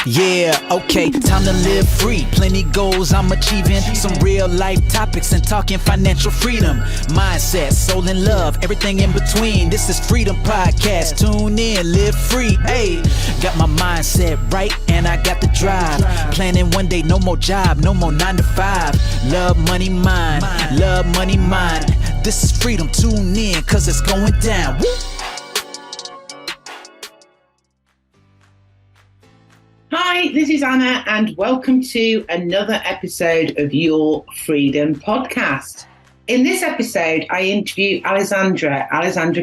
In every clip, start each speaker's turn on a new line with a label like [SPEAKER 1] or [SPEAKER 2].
[SPEAKER 1] Yeah, okay, time to live free. Plenty goals I'm achieving. Some real life topics and talking financial freedom. Mindset, soul and love, everything in between. This is Freedom Podcast. Tune in, live free. Hey, got my mindset right and I got the drive. Planning one day, no more job, no more 9 to 5. Love, money, mind. Love, money, mind. This is freedom. Tune in, cause it's going down. Woo!
[SPEAKER 2] Hi, this is Anna, and welcome to another episode of Your Freedom Podcast. In this episode, I interview Alessandra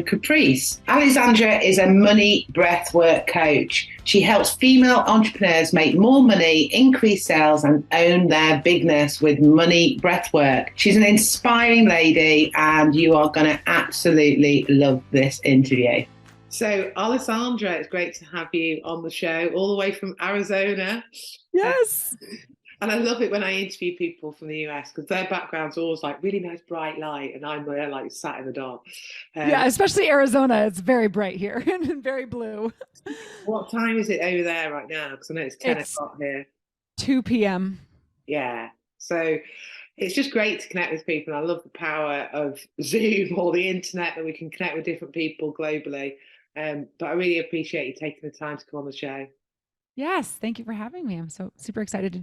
[SPEAKER 2] Caprice. Alessandra is a money breathwork coach. She helps female entrepreneurs make more money, increase sales, and own their bigness with money breathwork. She's an inspiring lady, and you are going to absolutely love this interview. So, Alessandra, it's great to have you on the show, all the way from Arizona.
[SPEAKER 3] Yes.
[SPEAKER 2] And I love it when I interview people from the US because their background's always like really nice bright light, and I'm there like sat in the dark.
[SPEAKER 3] Yeah, especially Arizona. It's very bright here and very blue.
[SPEAKER 2] What time is it over there right now? Because I know it's 10 o'clock here.
[SPEAKER 3] 2 p.m.
[SPEAKER 2] Yeah. So it's just great to connect with people. I love the power of Zoom or the internet, that we can connect with different people globally. But I really appreciate you taking the time to come on the show.
[SPEAKER 3] Yes, thank you for having me. I'm so super excited to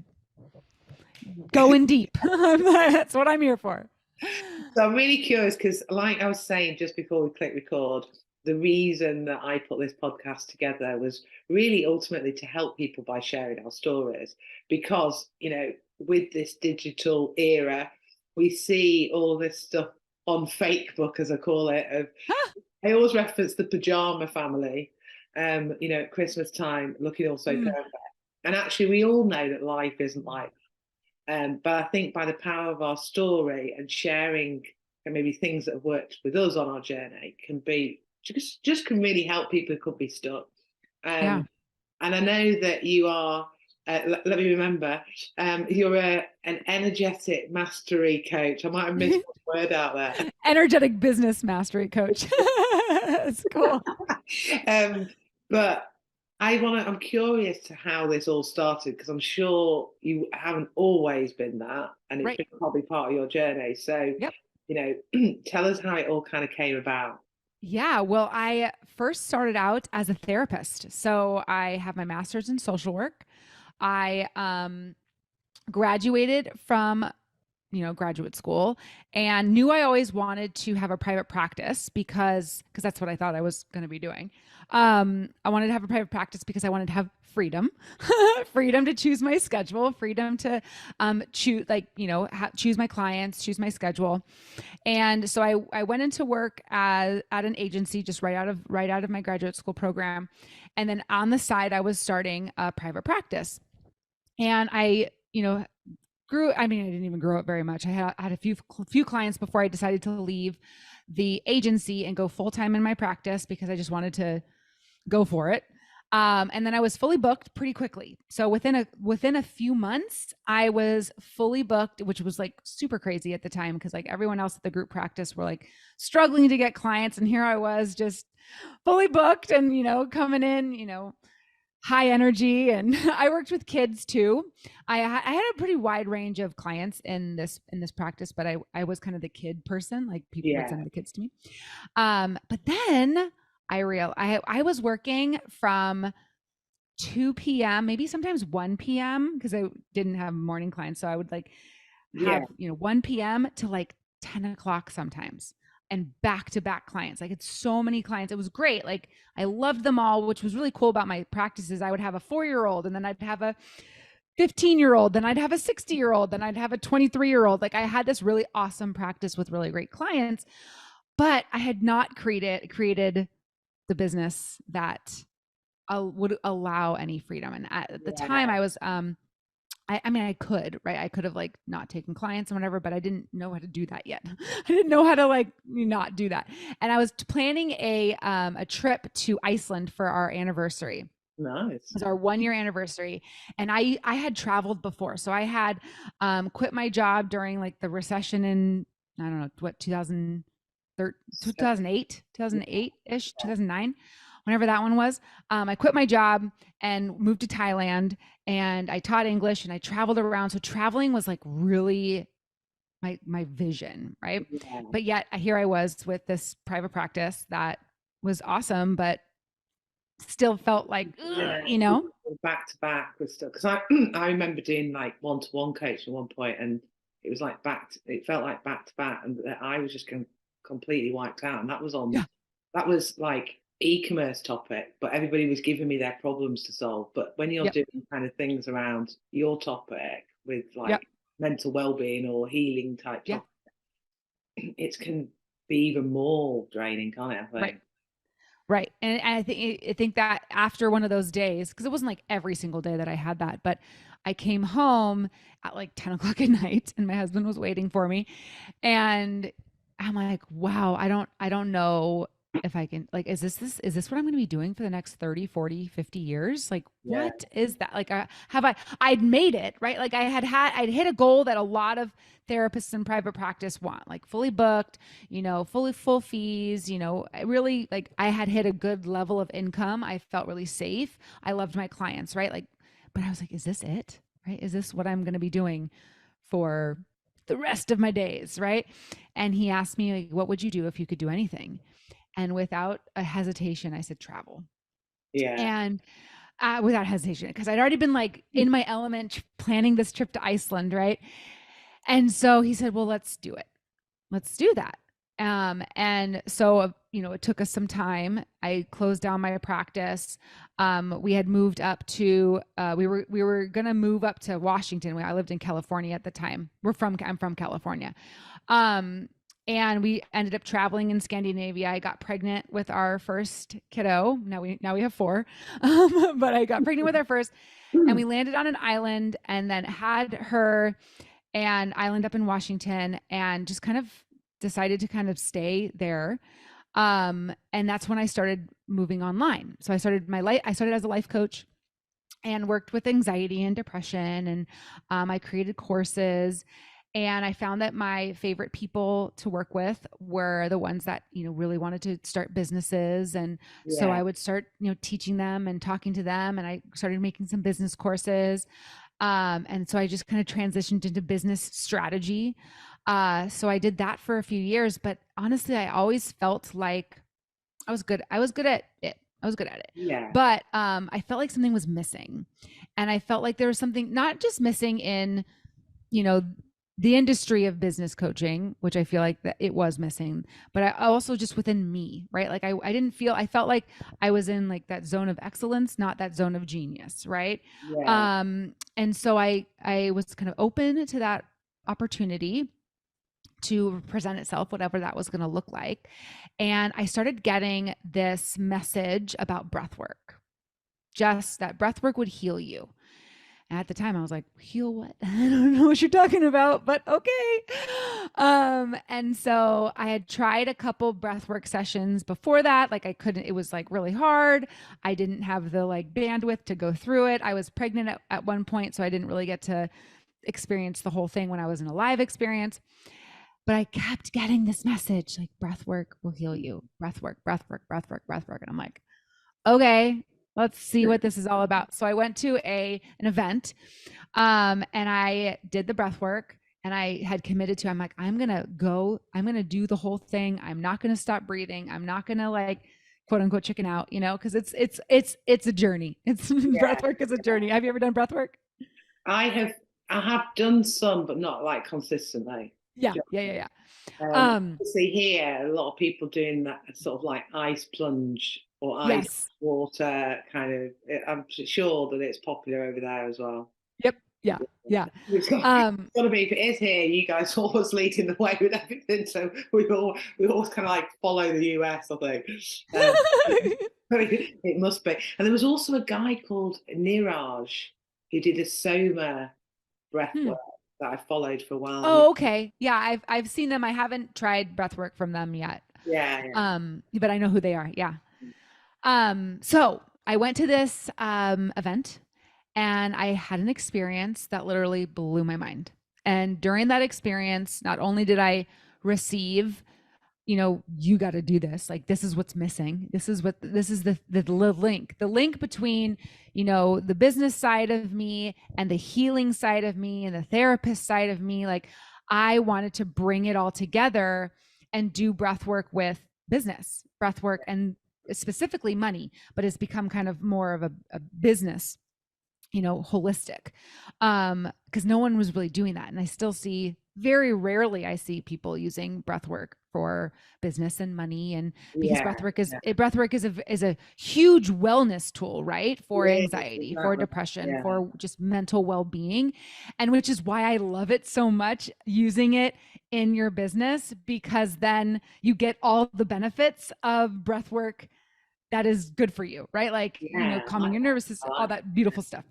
[SPEAKER 3] go in deep. That's what I'm here for.
[SPEAKER 2] So I'm really curious because, like I was saying just before we click record, the reason that I put this podcast together was really ultimately to help people by sharing our stories. Because, you know, with this digital era, we see all this stuff on Facebook, as I call it, of I always reference the pajama family, you know, at Christmas time, looking all so perfect. And actually, we all know that life isn't like that. But I think by the power of our story and sharing and maybe things that have worked with us on our journey can be just can really help people who could be stuck. And I know that you are, let me remember, you're an energetic mastery coach. I might have missed one word out there.
[SPEAKER 3] Energetic business mastery coach. That's cool.
[SPEAKER 2] But I'm curious to how this all started, because I'm sure you haven't always been that, and it's been probably part of your journey. So, you know, tell us how it all kind of came about.
[SPEAKER 3] Yeah, well, I first started out as a therapist. So I have my master's in social work. I graduated from graduate school, and knew I always wanted to have a private practice because that's what I thought I was going to be doing. I wanted to have a private practice because I wanted to have freedom, freedom to choose my schedule, freedom to choose, choose my clients, choose my schedule. And so I went into work at an agency just right out of my graduate school program. And then on the side, I was starting a private practice. And I didn't even grow up very much. I had a few clients before I decided to leave the agency and go full-time in my practice because I just wanted to go for it. And then I was fully booked pretty quickly. So within a few months, I was fully booked, which was like super crazy at the time because like everyone else at the group practice were like struggling to get clients. And here I was just fully booked and, coming in, high energy. And I worked with kids too. I had a pretty wide range of clients in this practice, but I was kind of the kid person, like people would send the kids to me. But then I was working from 2 p.m., maybe sometimes 1 p.m. because I didn't have morning clients. So I would have 1 p.m. to like 10 o'clock sometimes. And back-to-back clients. Like it's so many clients. It was great. Like I loved them all, which was really cool about my practices. I would have a 4-year-old, and then I'd have a 15-year-old, then I'd have a 60-year-old, then I'd have a 23-year-old. Like I had this really awesome practice with really great clients, but I had not created the business that would allow any freedom. And at the time I was, I could, right? I could have like not taken clients and whatever, but I didn't know how to do that yet. I didn't know how to like not do that. And I was planning a trip to Iceland for our anniversary.
[SPEAKER 2] Nice.
[SPEAKER 3] It was our 1-year anniversary. And I had traveled before. So I had quit my job during like the recession in, I don't know, what, 2008-ish, 2009. whenever that one was, I quit my job and moved to Thailand, and I taught English and I traveled around. So traveling was like really my vision, right?
[SPEAKER 2] Yeah.
[SPEAKER 3] But yet here I was with this private practice that was awesome, but still felt like,
[SPEAKER 2] Yeah,
[SPEAKER 3] you know?
[SPEAKER 2] back to back with stuff. Because I remember doing like one-to-one coaching at one point, and it was like it felt like back to back, and I was just completely wiped out. And
[SPEAKER 3] Yeah.
[SPEAKER 2] that was like e-commerce topic, but everybody was giving me their problems to solve. But when you're
[SPEAKER 3] Yep.
[SPEAKER 2] doing kind of things around your topic with
[SPEAKER 3] Yep.
[SPEAKER 2] like mental well-being or healing type
[SPEAKER 3] Yeah.
[SPEAKER 2] topic, it can be even more draining, can't it? I think.
[SPEAKER 3] Right. Right. And I think that after one of those days, because it wasn't like every single day that I had that, but I came home at like 10 o'clock at night and my husband was waiting for me. And I'm like, wow, I don't know if I can, like, is this what I'm going to be doing for the next 30, 40, 50 years? Like,
[SPEAKER 2] Yeah.
[SPEAKER 3] what is that? Like, I'd made it, right? Like I'd hit a goal that a lot of therapists in private practice want, like fully booked, full fees, I really, like, I had hit a good level of income. I felt really safe. I loved my clients, right? Like, but I was like, is this it? Right? Is this what I'm going to be doing for the rest of my days, right? And he asked me, like, what would you do if you could do anything? And without a hesitation, I said travel.
[SPEAKER 2] Yeah.
[SPEAKER 3] And without hesitation, because I'd already been like in my element planning this trip to Iceland, right? And so he said, well, let's do it. Let's do that. And so, it took us some time. I closed down my practice. We had moved up to, we were going to move up to Washington. I lived in California at the time. I'm from California. And we ended up traveling in Scandinavia. I got pregnant with our first kiddo. Now we have 4. But I got pregnant with our first, and we landed on an island and then had her and island up in Washington, and just kind of decided to kind of stay there. And that's when I started moving online. So I started as a life coach and worked with anxiety and depression. And I created courses. And I found that my favorite people to work with were the ones that, really wanted to start businesses. And so I would start, teaching them and talking to them. And I started making some business courses. And so I just kind of transitioned into business strategy. So I did that for a few years, but honestly, I always felt like I was good. I was good at it.
[SPEAKER 2] Yeah.
[SPEAKER 3] But I felt like something was missing. And I felt like there was something not just missing in, the industry of business coaching, which I feel like that it was missing, but I also just within me, right? Like I felt like I was in like that zone of excellence, not that zone of genius, right?
[SPEAKER 2] Yeah.
[SPEAKER 3] And so I was kind of open to that opportunity to present itself, whatever that was going to look like. And I started getting this message about breath work, just that breath work would heal you. And at the time I was like, heal what? I don't know what you're talking about, but okay. And so I had tried a couple breathwork sessions before that. Like it was like really hard. I didn't have the like bandwidth to go through it. I was pregnant at one point, so I didn't really get to experience the whole thing when I was in a live experience. But I kept getting this message like breathwork will heal you. Breathwork. And I'm like, okay, let's see what this is all about. So I went to an event, and I did the breath work, and I had committed to, I'm like, I'm going to do the whole thing. I'm not going to stop breathing. I'm not going to like quote unquote chicken out, cause it's a journey. Breath work is a journey. Have you ever done breath work?
[SPEAKER 2] I have done some, but not like consistently.
[SPEAKER 3] Yeah.
[SPEAKER 2] Obviously here, a lot of people doing that sort of like ice plunge or ice
[SPEAKER 3] Yes.
[SPEAKER 2] water kind of. I'm sure that it's popular over there as well.
[SPEAKER 3] Yep. Yeah.
[SPEAKER 2] It's got to be. If it is here, you guys always leading the way with everything. So we always kind of like follow the US, I think. It must be. And there was also a guy called Niraj who did a Soma breath work that I followed for a while.
[SPEAKER 3] Oh, okay. Yeah, I've seen them. I haven't tried breathwork from them yet.
[SPEAKER 2] Yeah.
[SPEAKER 3] But I know who they are. Yeah. So I went to this event, and I had an experience that literally blew my mind. And during that experience, not only did I receive you got to do this. Like, this is what's missing. This is the link between, the business side of me and the healing side of me and the therapist side of me. Like, I wanted to bring it all together and do breath work with business, breath work, and specifically money, but it's become kind of more of a business, holistic, because no one was really doing that. And I still see, very rarely I see people using breath work for business and money, and because breathwork is a huge wellness tool, right? For anxiety, for depression, for just mental well-being, and which is why I love it so much, using it in your business, because then you get all the benefits of breathwork that is good for you, right? Like, calming your nervous system, all that beautiful stuff.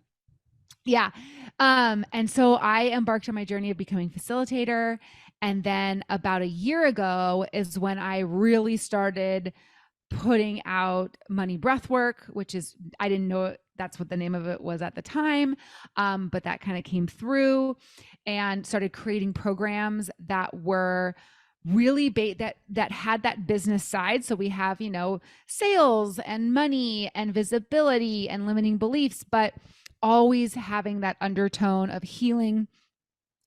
[SPEAKER 3] Yeah. And so I embarked on my journey of becoming facilitator. And then about a year ago is when I really started putting out Money Breathwork, which is, I didn't know that's what the name of it was at the time. But that kind of came through, and started creating programs that were really that had that business side. So we have, sales and money and visibility and limiting beliefs, but always having that undertone of healing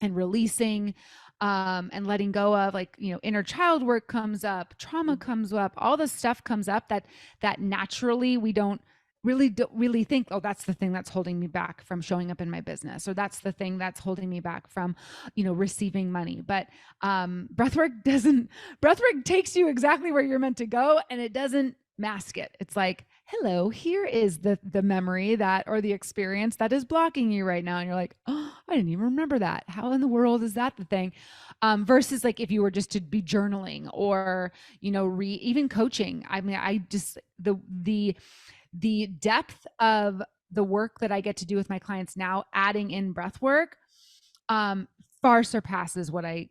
[SPEAKER 3] and releasing, and letting go of, like, inner child work comes up, trauma comes up, all this stuff comes up that naturally we don't really think, oh, that's the thing that's holding me back from showing up in my business, or that's the thing that's holding me back from, receiving money. But breathwork takes you exactly where you're meant to go, and it doesn't mask it. It's like, hello, here is the memory that, or the experience that is blocking you right now. And you're like, oh, I didn't even remember that. How in the world is that the thing? Versus like if you were just to be journaling or, even coaching. I mean, I just, the depth of the work that I get to do with my clients now, adding in breath work, far surpasses what I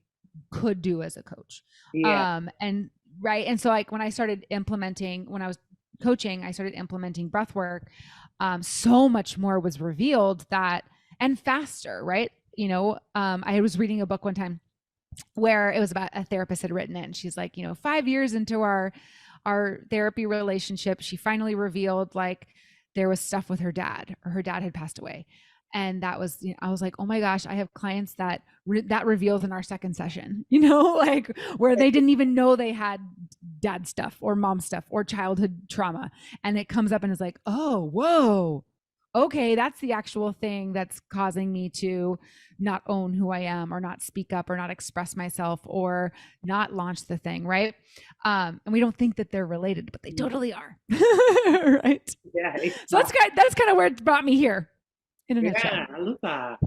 [SPEAKER 3] could do as a coach. And right. And so like when I was coaching, I started implementing breath work. So much more was revealed, and faster, right? I was reading a book one time where it was about, a therapist had written it, and she's like, 5 years into our therapy relationship, she finally revealed, like, there was stuff with her dad, or her dad had passed away. And that was, I was like, oh my gosh, I have clients that revealed in our second session, like, where they didn't even know they had dad stuff or mom stuff or childhood trauma. And it comes up and is like, oh, whoa, okay, that's the actual thing that's causing me to not own who I am, or not speak up, or not express myself, or not launch the thing, right? And we don't think that they're related, but they totally are. Right?
[SPEAKER 2] Yeah.
[SPEAKER 3] So that's kind of where it brought me here. In a nutshell.
[SPEAKER 2] Yeah, I love that.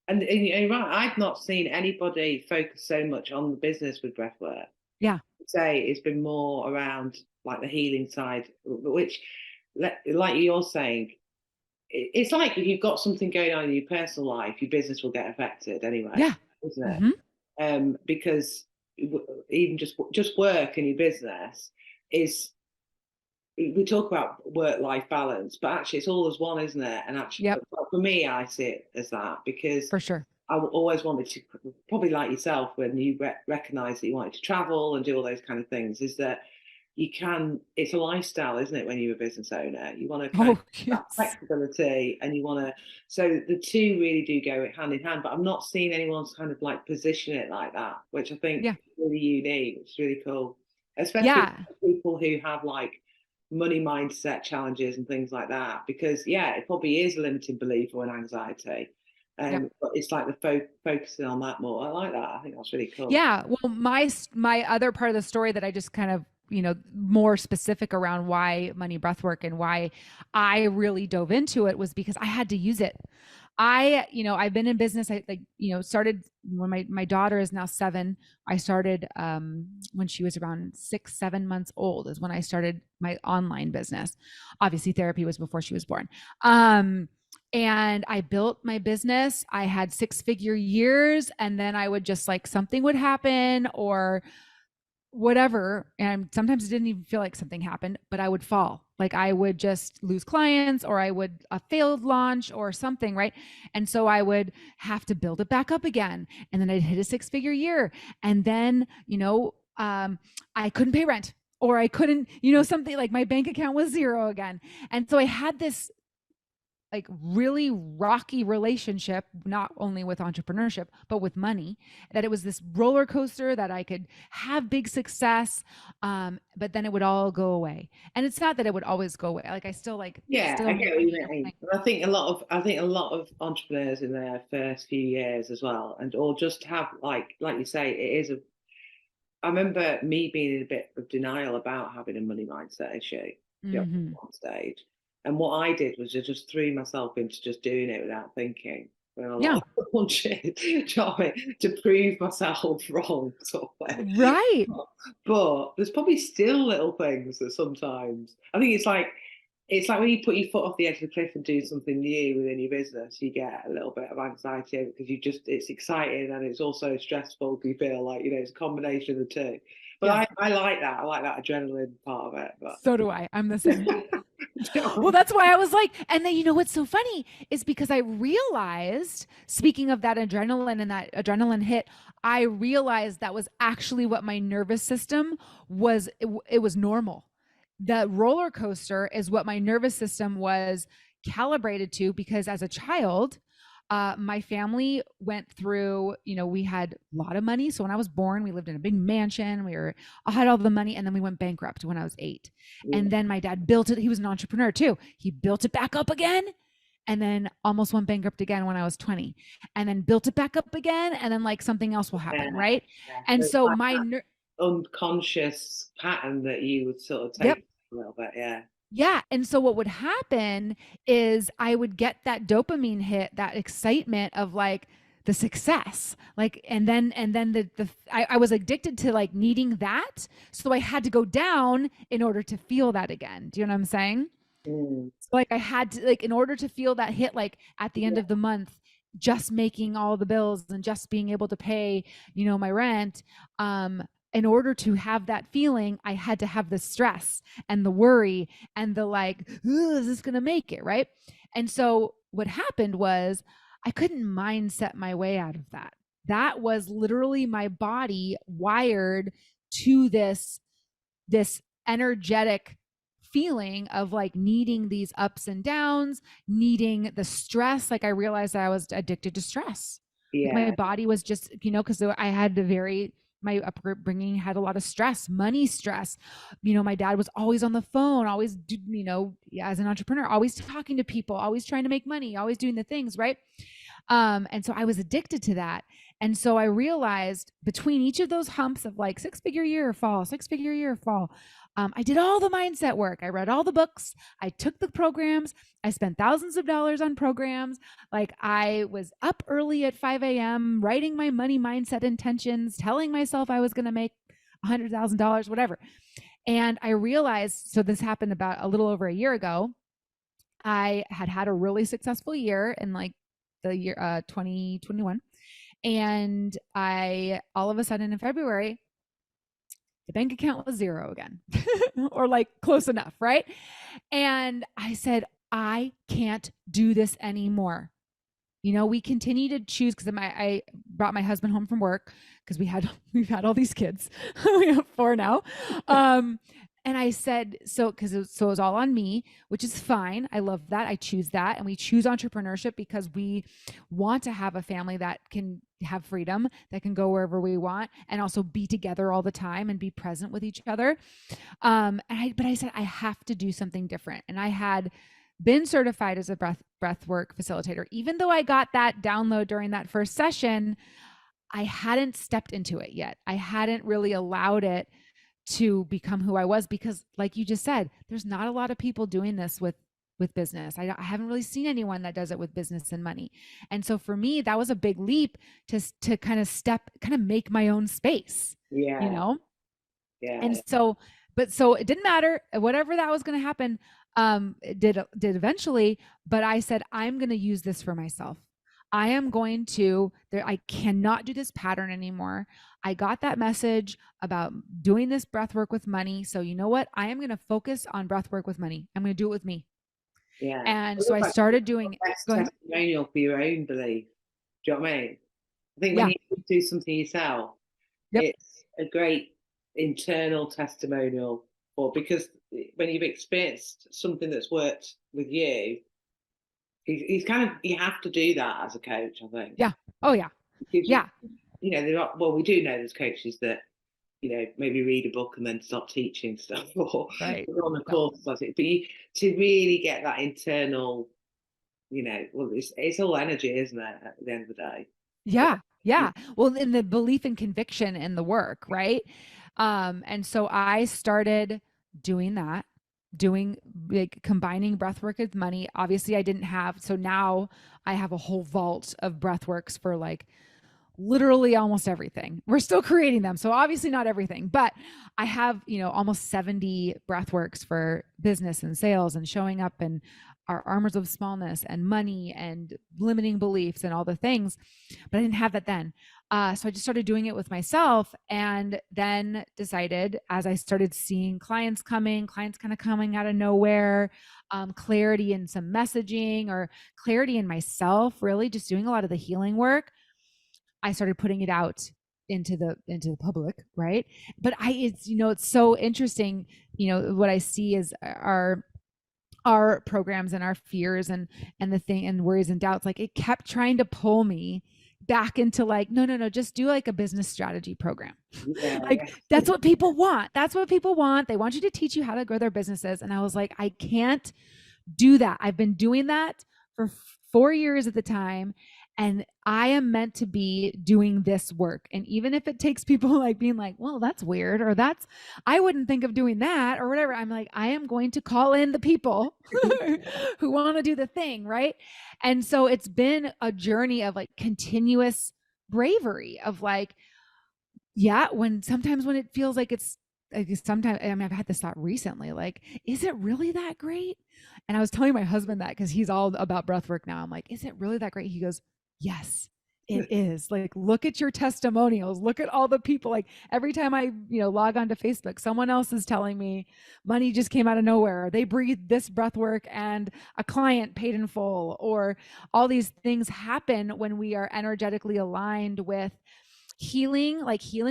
[SPEAKER 2] And you're right, I've not seen anybody focus so much on the business with breathwork.
[SPEAKER 3] Yeah.
[SPEAKER 2] I'd say it's been more around like the healing side, which, like you're saying, it's like if you've got something going on in your personal life, your business will get affected anyway.
[SPEAKER 3] Yeah.
[SPEAKER 2] Isn't it? Mm-hmm. Because even just work in your business is, we talk about work-life balance, but actually it's all as one, isn't it? And actually, for me, I see it as that, because
[SPEAKER 3] for sure,
[SPEAKER 2] I always wanted to, probably like yourself, when you recognize that you wanted to travel and do all those kind of things, is that it's a lifestyle, isn't it? When you're a business owner, you want to that flexibility, and you want to, so the two really do go hand in hand. But I'm not seeing anyone kind of like position it like that, which I think is really unique. It's really cool, especially people who have like money mindset challenges and things like that, because it probably is a limiting belief or an anxiety, but it's like the focusing on that more. I like that. I think that's really cool.
[SPEAKER 3] Well, my other part of the story that I just kind of, more specific around why Money Breathwork and why I really dove into it, was because I had to use it. I've been in business. I started when my daughter is now 7. I started when she was around 6-7 months old is when I started my online business. Obviously therapy was before she was born. And I built my business. I had 6-figure years, and then I would just, like, something would happen or whatever. And sometimes it didn't even feel like something happened, but I would fall. Like, I would just lose clients, or I would a failed launch or something. Right. And so I would have to build it back up again. And then I'd hit a 6-figure year. And then, I couldn't pay rent, or I couldn't, something like my bank account was zero again. And so I had this like really rocky relationship, not only with entrepreneurship, but with money, that it was this roller coaster that I could have big success. But then it would all go away. And it's not that it would always go away. Like I still
[SPEAKER 2] I get what you mean. I think a lot of entrepreneurs in their first few years as well, and or just have like you say, it is I remember me being in a bit of denial about having a money mindset issue
[SPEAKER 3] Mm-hmm.
[SPEAKER 2] on stage. And what I did was I just threw myself into just doing it without thinking. And a lot of bullshit, to prove myself wrong, sort of way.
[SPEAKER 3] Right.
[SPEAKER 2] But there's probably still little things that sometimes I think it's like when you put your foot off the edge of the cliff and do something new within your business, you get a little bit of anxiety because it's exciting and it's also stressful because you feel like, it's a combination of the two. But I like that. I like that adrenaline part of it. But
[SPEAKER 3] so do I. I'm the same. Well, that's why I was like, and then what's so funny is because I realized, speaking of that adrenaline and that adrenaline hit, I realized that was actually what my nervous system was. It was normal. The roller coaster is what my nervous system was calibrated to, because as a child, my family went through, we had a lot of money. So when I was born, we lived in a big mansion. I had all the money, and then we went bankrupt when I was 8.
[SPEAKER 2] Yeah.
[SPEAKER 3] And then my dad built it. He was an entrepreneur too. He built it back up again, and then almost went bankrupt again when I was 20, and then built it back up again. And then like something else will happen. Right.
[SPEAKER 2] Yeah.
[SPEAKER 3] And so my
[SPEAKER 2] unconscious pattern that you would sort of take a little bit. Yeah.
[SPEAKER 3] Yeah. And so what would happen is I would get that dopamine hit, that excitement of like the success, like, and then I was addicted to like needing that. So I had to go down in order to feel that again. Do you know what I'm saying?
[SPEAKER 2] Mm.
[SPEAKER 3] So like I had to, like, in order to feel that hit, like at the end of the month, just making all the bills and just being able to pay, my rent, in order to have that feeling, I had to have the stress and the worry and the like, is this going to make it? Right. And so what happened was I couldn't mindset my way out of that. That was literally my body wired to this energetic feeling of like needing these ups and downs, needing the stress. Like I realized that I was addicted to stress.
[SPEAKER 2] Yeah.
[SPEAKER 3] Like my body was just, because I had my upbringing had a lot of stress, money stress. My dad was always on the phone, always, as an entrepreneur, always talking to people, always trying to make money, always doing the things, right? And so I was addicted to that. And so I realized between each of those humps of like 6-figure year fall, 6-figure year fall, I did all the mindset work. I read all the books. I took the programs. I spent thousands of dollars on programs. Like I was up early at 5 a.m. writing my money mindset intentions, telling myself I was going to make $100,000, whatever. And I realized, so this happened about a little over a year ago. I had a really successful year in like the year 2021. And I, all of a sudden in February, the bank account was zero again, or like close enough, right? And I said, I can't do this anymore. We continue to choose, because I brought my husband home from work because we've had all these kids. We have 4 now. And I said, because it was all on me, which is fine. I love that. I choose that. And we choose entrepreneurship because we want to have a family that can have freedom, that can go wherever we want, and also be together all the time and be present with each other. But I said, I have to do something different. And I had been certified as a breathwork facilitator. Even though I got that download during that first session, I hadn't stepped into it yet. I hadn't really allowed it to become who I was, because like you just said, there's not a lot of people doing this with business. I haven't really seen anyone that does it with business and money. And so for me, that was a big leap to kind of make my own space.
[SPEAKER 2] Yeah.
[SPEAKER 3] Yeah. And so it didn't matter whatever that was going to happen. It did eventually, but I said, I'm going to use this for myself. I am going to, I cannot do this pattern anymore. I got that message about doing this breath work with money. So you know what? I am going to focus on breath work with money. I'm going to do it with me.
[SPEAKER 2] Yeah.
[SPEAKER 3] And so I started doing
[SPEAKER 2] testimonial for your own belief. Do you know what I mean? I think when you do something yourself, it's a great internal testimonial, or because when you've experienced something that's worked with you, he's kind of, you have to do that as a coach, I think.
[SPEAKER 3] Yeah. Oh yeah.
[SPEAKER 2] Because
[SPEAKER 3] Yeah.
[SPEAKER 2] you know, there are, well, we do know there's coaches that, you know, maybe read a book and then stop teaching stuff, or
[SPEAKER 3] Right.
[SPEAKER 2] go on a
[SPEAKER 3] Yeah.
[SPEAKER 2] course, but to really get that internal, you know, well, it's all energy, isn't it, at the end of the day?
[SPEAKER 3] Yeah. Yeah. Well, in the belief and conviction in the work, right? And so I started doing that, doing like combining breath work with money. Obviously, I didn't have, so now I have a whole vault of breath works for like literally almost everything. We're still creating them. So obviously not everything, but I have, you know, almost 70 breath works for business and sales and showing up and our armors of smallness and money and limiting beliefs and all the things. But I didn't have that then. So I just started doing it with myself, and then decided, as I started seeing clients kind of coming out of nowhere, clarity in some messaging or clarity in myself, really just doing a lot of the healing work, I started putting it out into the public, right? But it's, you know, it's so interesting, you know, what I see is our programs and our fears and the thing and worries and doubts, like it kept trying to pull me back into like, no, just do like a business strategy program.
[SPEAKER 2] Yeah,
[SPEAKER 3] Like that's what people want. That's what people want. They want you to teach you how to grow their businesses. And I was like, I can't do that. I've been doing that for 4 years at the time. And I am meant to be doing this work. And even if it takes people like being like, well, that's weird, or that's, I wouldn't think of doing that, or whatever. I'm like, I am going to call in the people who want to do the thing. Right. And so it's been a journey of like continuous bravery of like, yeah, sometimes when it feels like it's like, sometimes, I mean, I've had this thought recently, like, is it really that great? And I was telling my husband that because he's all about breath work now. I'm like, is it really that great? He goes, yes, it is. Like, look at your testimonials, look at all the people. Like every time I, you know, log onto Facebook, someone else is telling me money just came out of nowhere. They breathed this breath work and a client paid in full, or all these things happen when we are energetically aligned with healing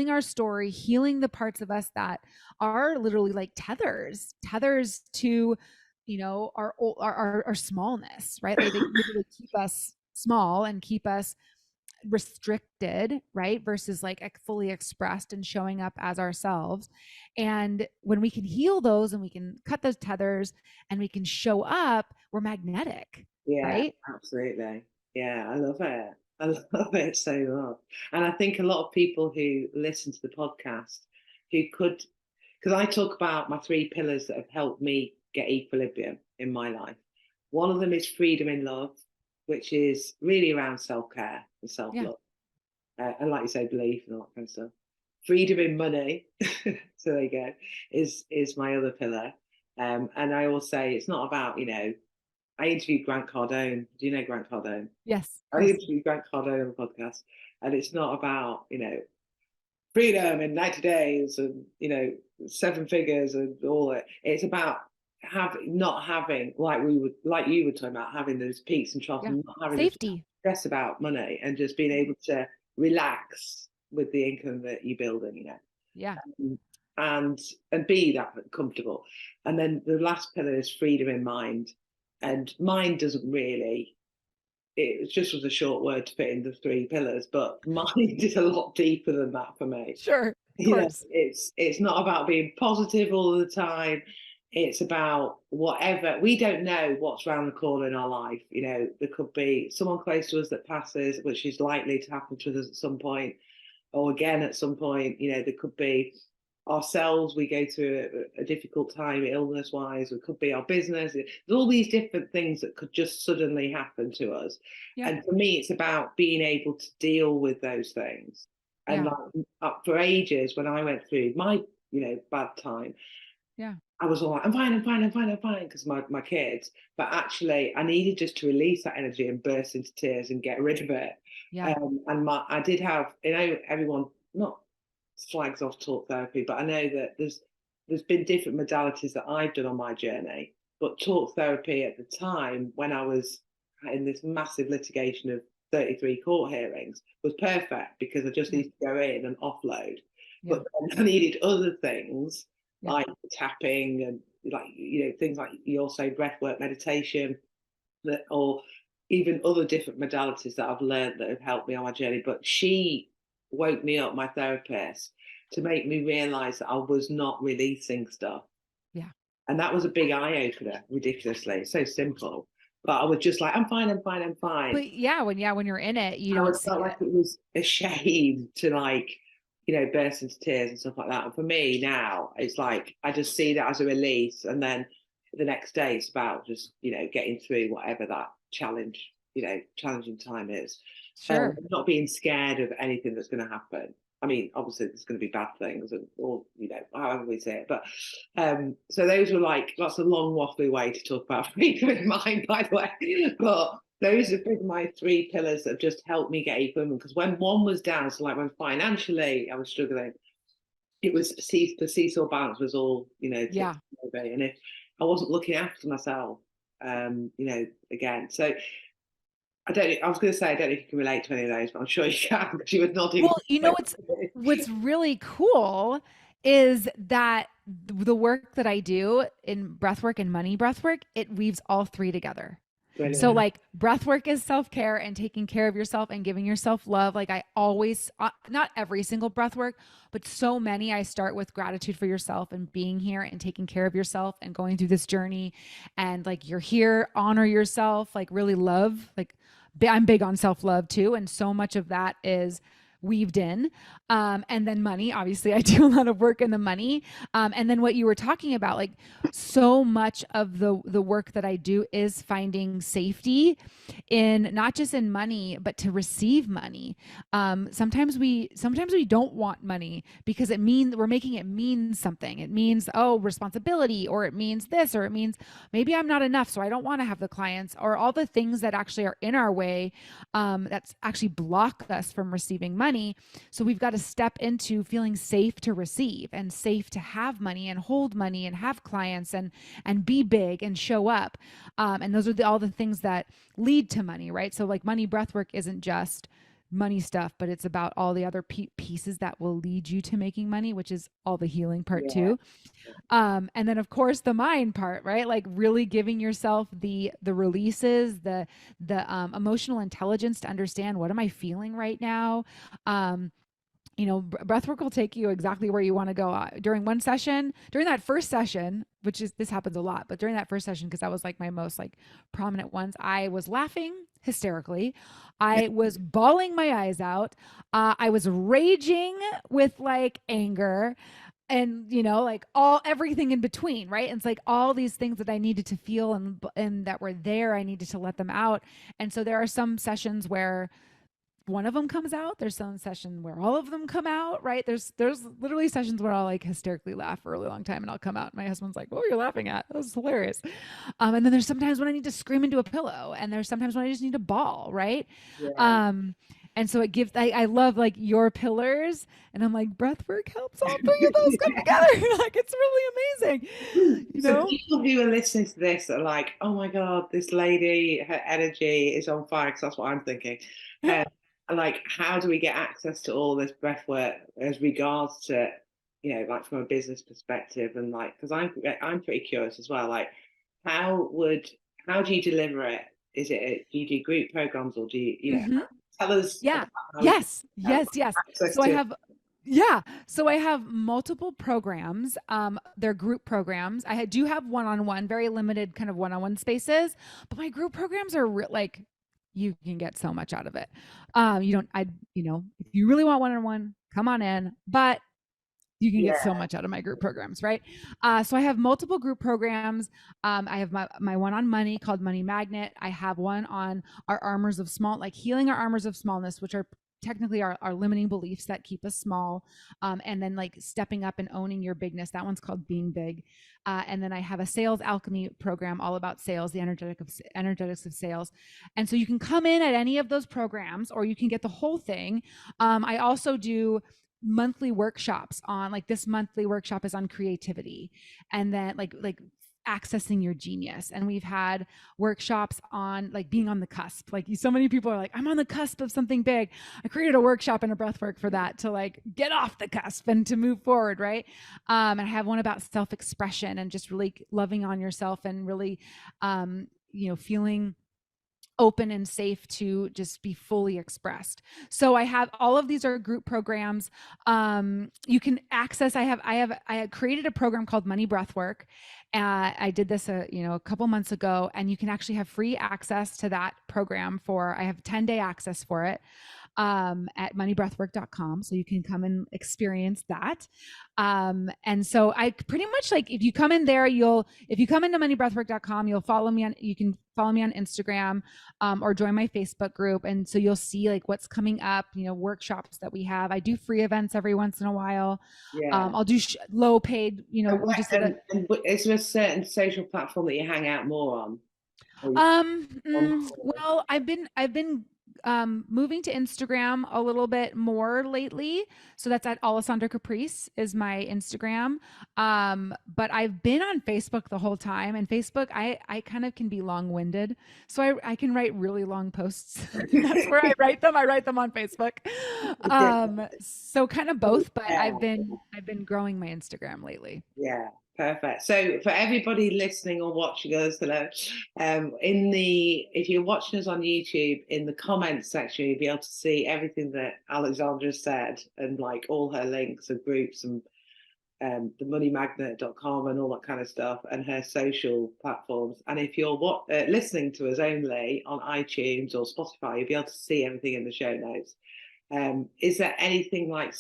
[SPEAKER 3] our story, healing the parts of us that are literally like tethers to, you know, our smallness, right? Like they literally keep us small and keep us restricted, right? Versus like fully expressed and showing up as ourselves. And when we can heal those and we can cut those tethers and we can show up, we're magnetic,
[SPEAKER 2] yeah,
[SPEAKER 3] right?
[SPEAKER 2] absolutely. Yeah, I love it. I love it so much. And I think a lot of people who listen to the podcast who could, because I talk about my 3 pillars that have helped me get equilibrium in my life. One of them is freedom in love, which is really around self-care and
[SPEAKER 3] Yeah.
[SPEAKER 2] self-love. And like you say, belief and all that kind of stuff. Freedom in money, so there you go, is my other pillar. And I always say it's not about, you know, I interviewed Grant Cardone. Do you know Grant Cardone?
[SPEAKER 3] Yes.
[SPEAKER 2] I
[SPEAKER 3] Yes.
[SPEAKER 2] interviewed Grant Cardone on the podcast, and it's not about, you know, freedom in 90 days and, you know, 7 figures and all that. It's about not having, like you were talking about, having those peaks and troughs,
[SPEAKER 3] Yeah.
[SPEAKER 2] and not having to
[SPEAKER 3] Safety.
[SPEAKER 2] stress about money, and just being able to relax with the income that you're building, you know.
[SPEAKER 3] Yeah.
[SPEAKER 2] and and be that comfortable. And then the last pillar is freedom in mind. And mind doesn't really, it just was a short word to fit in the 3 pillars, but mind is a lot deeper than that for me.
[SPEAKER 3] Sure. Of
[SPEAKER 2] You know,
[SPEAKER 3] course.
[SPEAKER 2] it's not about being positive all the time. It's about whatever. We don't know what's around the corner in our life. You know, there could be someone close to us that passes, which is likely to happen to us at some point, or again at some point. You know, there could be ourselves, we go through a difficult time illness wise, it could be our business. There's all these different things that could just suddenly happen to us.
[SPEAKER 3] Yeah.
[SPEAKER 2] And for me, it's about being able to deal with those things. And
[SPEAKER 3] Yeah.
[SPEAKER 2] like for ages, when I went through my, you know, bad time,
[SPEAKER 3] Yeah.
[SPEAKER 2] I was all like, I'm fine, because my kids. But actually, I needed just to release that energy and burst into tears and get rid of it.
[SPEAKER 3] Yeah.
[SPEAKER 2] And I did have, you know, everyone not flags off talk therapy, but I know that there's been different modalities that I've done on my journey. But talk therapy at the time, when I was in this massive litigation of 33 court hearings, was perfect, because I just needed to go in and offload.
[SPEAKER 3] Yeah.
[SPEAKER 2] but then I needed other things
[SPEAKER 3] Yeah.
[SPEAKER 2] like tapping and like, you know, things like you also breathwork, meditation, that, or even other different modalities that I've learned that have helped me on my journey. But she woke me up, my therapist, to make me realize that I was not releasing stuff.
[SPEAKER 3] Yeah.
[SPEAKER 2] And that was a big eye opener, ridiculously. It's so simple. But I was just like, I'm fine, I'm fine, I'm fine.
[SPEAKER 3] But yeah, when you're in it, you
[SPEAKER 2] I
[SPEAKER 3] don't
[SPEAKER 2] was
[SPEAKER 3] see
[SPEAKER 2] felt
[SPEAKER 3] it.
[SPEAKER 2] like it was a shame to, like, you know, burst into tears and stuff like that. And for me now, it's like I just see that as a release, and then the next day it's about just, you know, getting through whatever that challenge, you know, challenging time is.
[SPEAKER 3] Sure.
[SPEAKER 2] Not being scared of anything that's going to happen. I mean, obviously there's going to be bad things, and, or, you know, however we say it. But so those were like, that's a long waffly way to talk about freedom in mind, by the way. But those have been my three pillars that have just helped me get equipment. Because when one was down, so like when financially I was struggling, it was the seesaw balance was all, you know,
[SPEAKER 3] Yeah.
[SPEAKER 2] over. And if I wasn't looking after myself, you know, again. So I was going to say, I don't know if you can relate to any of those, but I'm sure you can, because you were nodding.
[SPEAKER 3] Well, you know what's really cool is that the work that I do in breathwork and money breathwork, it weaves all three together.
[SPEAKER 2] Brilliant.
[SPEAKER 3] So like breathwork is self-care and taking care of yourself and giving yourself love. Like I always, not every single breathwork, but so many, I start with gratitude for yourself and being here and taking care of yourself and going through this journey. And like, you're here, honor yourself, like really love, like I'm big on self-love too. And so much of that is weaved in. And then money, obviously I do a lot of work in the money. And then what you were talking about, like so much of the work that I do is finding safety in not just in money, but to receive money. Sometimes we don't want money because it means we're making it mean something. It means, oh, responsibility, or it means this, or it means maybe I'm not enough, so I don't want to have the clients, or all the things that actually are in our way that's actually block us from receiving money. So we've got to step into feeling safe to receive and safe to have money and hold money and have clients and be big and show up. And those are all the things that lead to money, right? So like money breathwork isn't just money stuff, but it's about all the other pieces that will lead you to making money, which is all the healing part too. And then of course the mind part, right? Like really giving yourself the releases, the emotional intelligence to understand, what am I feeling right now? You know, breathwork will take you exactly where you want to go. During that first session, which is, this happens a lot, but during that first session, because that was like my most like prominent ones, I was laughing hysterically. I was bawling my eyes out. I was raging with like anger, and you know, like everything in between, right? And it's like all these things that I needed to feel and that were there, I needed to let them out. And so there are some sessions where one of them comes out. There's some session where all of them come out, right? There's literally sessions where I'll like hysterically laugh for a really long time and I'll come out. My husband's like, what were you laughing at? That was hilarious. And then there's sometimes when I need to scream into a pillow, and there's sometimes when I just need to bawl, right? And so it gives, I love like your pillars, and I'm like, breathwork helps all three of those come together. Like, it's really amazing. You
[SPEAKER 2] So
[SPEAKER 3] know?
[SPEAKER 2] people who are listening to this are like, oh my God, this lady, her energy is on fire, because that's what I'm thinking. And like, how do we get access to all this breath work as regards to, you know, like from a business perspective? And like, because I'm pretty curious as well, like how do you deliver it? Is it, do you do group programs, or do you know, tell us
[SPEAKER 3] Yeah.
[SPEAKER 2] about
[SPEAKER 3] Yes. So I have multiple programs. They're group programs. I do have one-on-one, very limited kind of one-on-one spaces, but my group programs are like, you can get so much out of it. You know, if you really want one-on-one, come on in, but you can get so much out of my group programs, right? So I have multiple group programs. I have my one on money called Money Magnet. I have one on our armors of small, like healing our armors of smallness, which are technically our limiting beliefs that keep us small. And then like stepping up and owning your bigness. That one's called Being Big. And then I have a sales alchemy program all about sales, the energetics of sales. And so you can come in at any of those programs, or you can get the whole thing. I also do monthly workshops on, like, this monthly workshop is on creativity, and then like accessing your genius. And we've had workshops on like being on the cusp. Like so many people are like, I'm on the cusp of something big. I created a workshop and a breathwork for that, to like get off the cusp and to move forward. Right. And I have one about self-expression and just really loving on yourself and really, feeling open and safe to just be fully expressed. So I have all of these are group programs. You can access. I had created a program called Money Breathwork. I did this a couple months ago, and you can actually have free access to that program I have 10-day access for it at moneybreathwork.com. So you can come and experience that. And so I pretty much like, if you come in there, if you come into moneybreathwork.com, you can follow me on Instagram, or join my Facebook group. And so you'll see like what's coming up,
[SPEAKER 2] workshops
[SPEAKER 3] that we have. I do free events every once in a while.
[SPEAKER 2] Yeah.
[SPEAKER 3] I'll do low paid,
[SPEAKER 2] and is there a certain social platform that you hang out more on?
[SPEAKER 3] Well, I've been moving to Instagram a little bit more lately. So that's at Alessandra Caprice is my Instagram. But I've been on Facebook the whole time, and Facebook, I kind of can be long-winded. So I can write really long posts. That's where I write them. I write them on Facebook. So kind of both, but I've been growing my Instagram lately.
[SPEAKER 2] Yeah. Perfect. So for everybody listening or watching us, hello. If you're watching us on YouTube, in the comments section, you'll be able to see everything that Alessandra said, and like all her links and groups and the moneymagnet.com and all that kind of stuff, and her social platforms. And if you're listening to us only on iTunes or Spotify, you'll be able to see everything in the show notes. Is there anything like?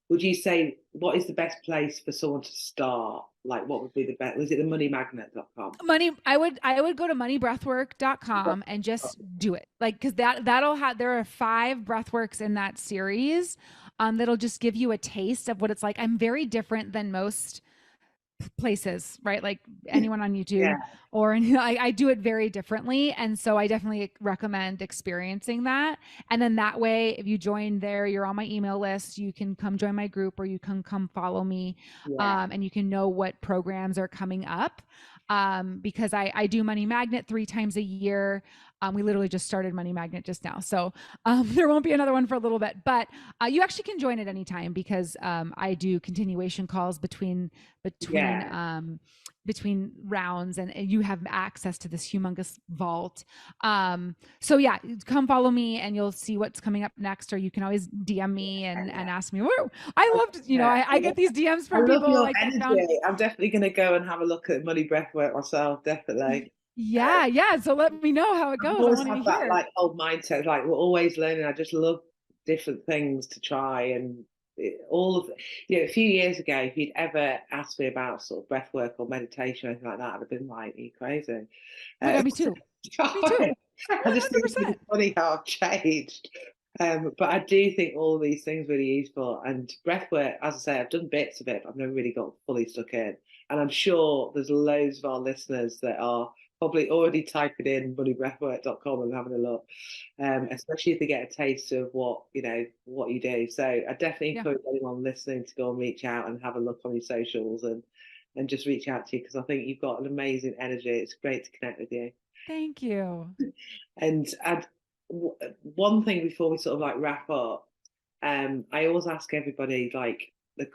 [SPEAKER 2] Would you say, what is the best place for someone to start? Like, what would be the best? Was it the moneymagnet.com?
[SPEAKER 3] I would go to moneybreathwork.com and just do it. Like, cause that'll have, there are 5 breathworks in that series, that'll just give you a taste of what it's like. I'm very different than most places, right? Like anyone on YouTube or I do it very differently. And so I definitely recommend experiencing that. And then that way, if you join there, you're on my email list, you can come join my group, or you can come follow me. And you can know what programs are coming up. Because I do Money Magnet 3 times a year. We literally just started Money Magnet just now. So there won't be another one for a little bit, but you actually can join at any time, because I do continuation calls between rounds, and you have access to this humongous vault. So yeah, come follow me and you'll see what's coming up next, or you can always DM me and ask me. I love to, I get these DMs from people like
[SPEAKER 2] I'm definitely going to go and have a look at Money Breathwork myself, definitely.
[SPEAKER 3] Yeah. So let me know how it goes.
[SPEAKER 2] I always have that like old mindset, like we're always learning. I just love different things to try, and a few years ago, if you'd ever asked me about sort of breath work or meditation or anything like that, I'd have been like, are you crazy?
[SPEAKER 3] Me too.
[SPEAKER 2] I just think it's funny how I've changed. But I do think all these things are really useful. And breath work, as I say, I've done bits of it, but I've never really got fully stuck in. And I'm sure there's loads of our listeners that are probably already typing in moneybreathwork.com and having a look, especially if they get a taste of what you do. So I definitely encourage anyone listening to go and reach out and have a look on your socials and just reach out to you, because I think you've got an amazing energy. It's great to connect with you.
[SPEAKER 3] Thank you.
[SPEAKER 2] And one thing before we sort of like wrap up, I always ask everybody like the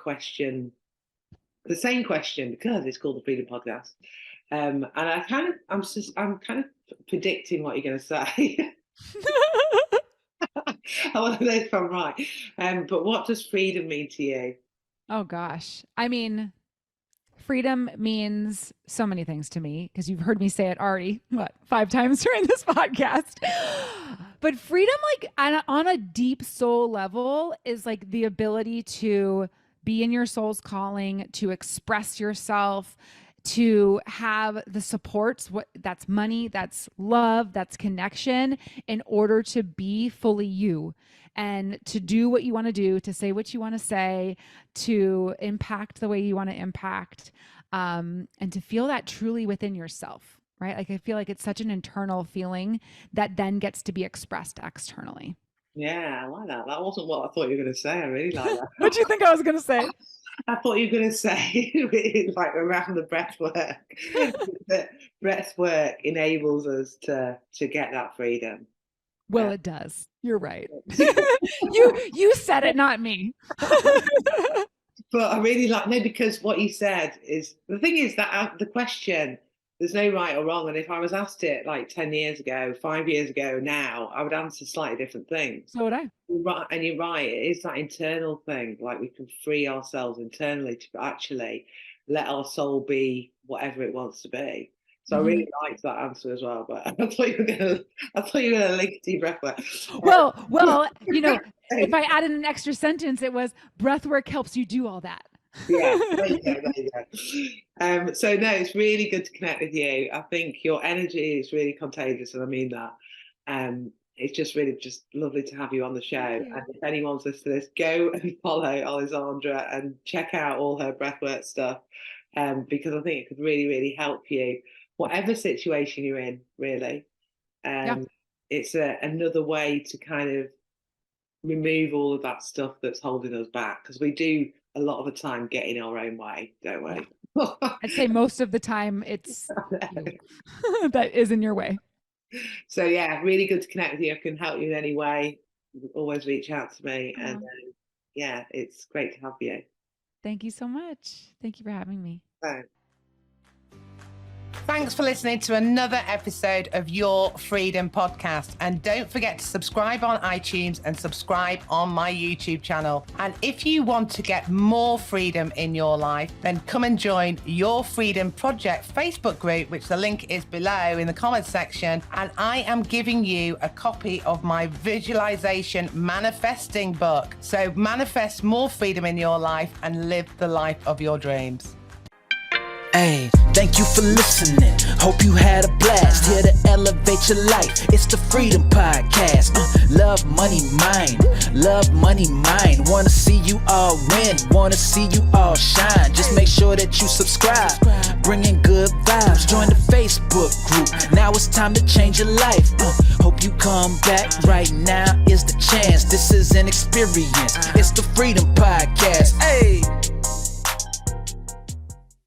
[SPEAKER 2] same question, because it's called the Freedom Podcast. And I'm kind of predicting what you're going to say. I want to know if I'm right. But what does freedom mean to you?
[SPEAKER 3] Oh gosh. I mean, freedom means so many things to me, because you've heard me say it already, 5 times during this podcast. But freedom, like on a deep soul level, is like the ability to be in your soul's calling, to express yourself, to have the supports, that's money, that's love, that's connection, in order to be fully you and to do what you want to do, to say what you want to say, to impact the way you want to impact, and to feel that truly within yourself, right? Like I feel like it's such an internal feeling that then gets to be expressed externally.
[SPEAKER 2] Yeah, I like that. That wasn't what I thought you were going to say. I really like that.
[SPEAKER 3] What do you think I was going to say?
[SPEAKER 2] I thought you were going to say, like around the breath work, that breath work enables us to get that freedom.
[SPEAKER 3] Well, it does. You're right. You said it, not me.
[SPEAKER 2] But I really like, no, because what you said is, the thing is that the question, there's no right or wrong. And if I was asked it like 10 years ago, 5 years ago now, I would answer slightly different things.
[SPEAKER 3] So would I.
[SPEAKER 2] Right, and you're right, it is that internal thing. Like we can free ourselves internally to actually let our soul be whatever it wants to be. So I really liked that answer as well. But I thought you were gonna link to your breath work.
[SPEAKER 3] Well, if I added an extra sentence, it was breathwork helps you do all that.
[SPEAKER 2] Yeah, there you go. So no, it's really good to connect with you. I think your energy is really contagious, and I mean that. It's just really lovely to have you on the show. And if anyone's listening to this, go and follow Alessandra and check out all her breathwork stuff, because I think it could really, really help you, whatever situation you're in, really. It's another way to kind of remove all of that stuff that's holding us back, because we do a lot of the time get in our own way, don't we?
[SPEAKER 3] Yeah. I'd say most of the time it's that is in your way.
[SPEAKER 2] So yeah, really good to connect with you. I can help you in any way. Always reach out to me. And yeah, it's great to have you.
[SPEAKER 3] Thank you so much. Thank you for having me.
[SPEAKER 2] Thanks.
[SPEAKER 4] Thanks for listening to another episode of Your Freedom Podcast. And don't forget to subscribe on iTunes and subscribe on my YouTube channel. And if you want to get more freedom in your life, then come and join Your Freedom Project Facebook group, which the link is below in the comments section. And I am giving you a copy of my visualization manifesting book. So manifest more freedom in your life and live the life of your dreams.
[SPEAKER 1] Hey, thank you for listening. Hope you had a blast. Here to elevate your life. It's the Freedom Podcast. Love, money, mind. Love, money, mind. Wanna see you all win. Wanna see you all shine. Just make sure that you subscribe. Bringing good vibes. Join the Facebook group. Now it's time to change your life. Hope you come back. Right now is the chance. This is an experience. It's the Freedom Podcast. Hey.